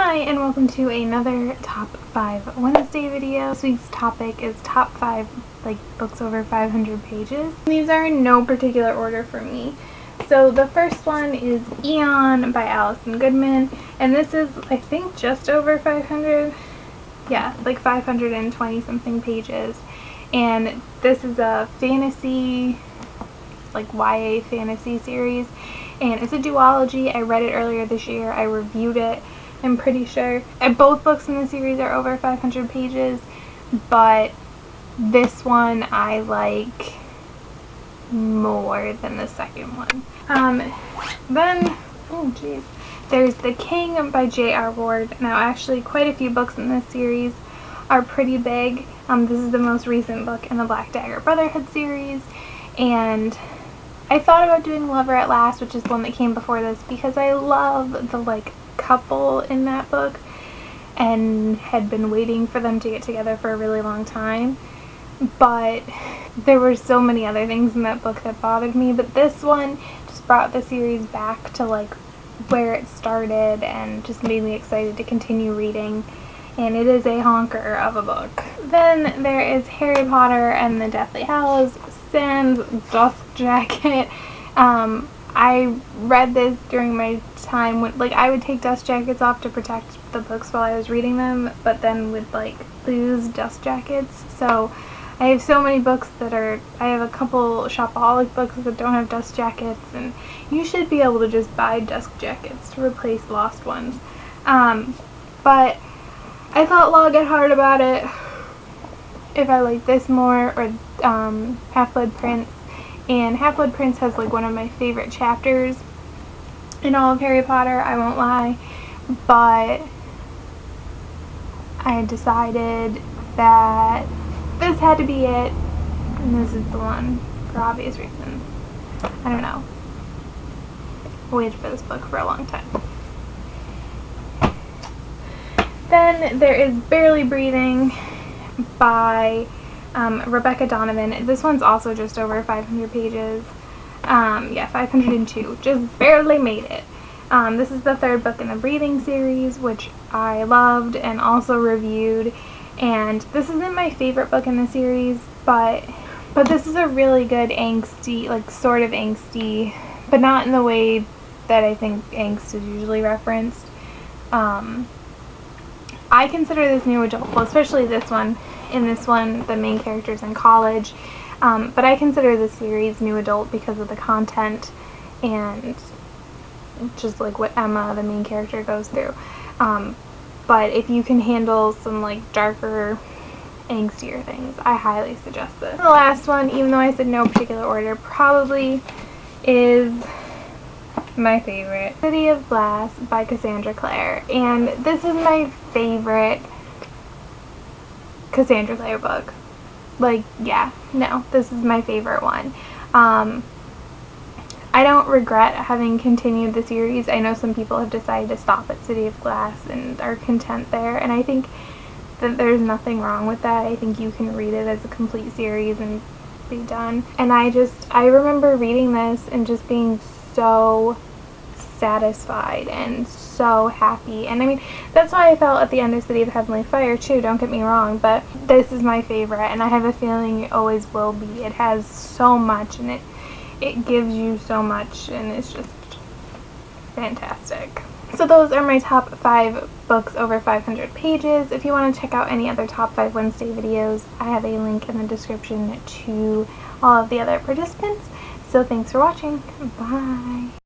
Hi, and welcome to another Top 5 Wednesday video. This week's topic is top 5 books over 500 pages. These are in no particular order for me. So the first one is Eon by Alison Goodman, and this is, I think, just over 500. Yeah, like 520 something pages. And this is a fantasy, YA fantasy series, and it's a duology. I read it earlier this year. I reviewed it, I'm pretty sure. And both books in the series are over 500 pages, but this one I like more than the second one. Then, there's The King by J.R. Ward. Now, actually, quite a few books in this series are pretty big. This is the most recent book in the Black Dagger Brotherhood series, and I thought about doing Lover at Last, which is the one that came before this, because I love the couple in that book and had been waiting for them to get together for a really long time. But there were so many other things in that book that bothered me, but this one just brought the series back to where it started and just made me excited to continue reading. And it is a honker of a book. Then there is Harry Potter and the Deathly Hallows sans Dust Jacket. I read this during my time when, I would take dust jackets off to protect the books while I was reading them, but then would, lose dust jackets. So I have so many books I have a couple Shopaholic books that don't have dust jackets, and you should be able to just buy dust jackets to replace lost ones. But I thought long and hard about it, if I like this more or Half-Blood Prince. And Half-Blood Prince has one of my favorite chapters in all of Harry Potter, I won't lie, but I decided that this had to be it, and this is the one for obvious reasons. I don't know. I waited for this book for a long time. Then there is Barely Breathing by Rebecca Donovan. This one's also just over 500 pages. 502. Just barely made it. This is the third book in the Breathing series, which I loved and also reviewed. And this isn't my favorite book in the series, but this is a really good angsty, sort of angsty, but not in the way that I think angst is usually referenced. I consider this new adult, well, especially this one. In this one, the main character's in college, but I consider this series new adult because of the content and just what Emma, the main character, goes through. But if you can handle some darker, angstier things, I highly suggest this. The last one, even though I said no particular order, probably is my favorite, City of Glass by Cassandra Clare. And this is my favorite Cassandra Clare book. This is my favorite one. I don't regret having continued the series. I know some people have decided to stop at City of Glass and are content there, and I think that there's nothing wrong with that. I think you can read it as a complete series and be done. And I remember reading this and just being so satisfied and so happy. And I mean, that's how I felt at the end of City of Heavenly Fire too, don't get me wrong, but this is my favorite, and I have a feeling it always will be. It has so much, and it gives you so much, and it's just fantastic. So those are my top 5 books over 500 pages. If you want to check out any other Top 5 Wednesday videos, I have a link in the description to all of the other participants. So thanks for watching. Bye!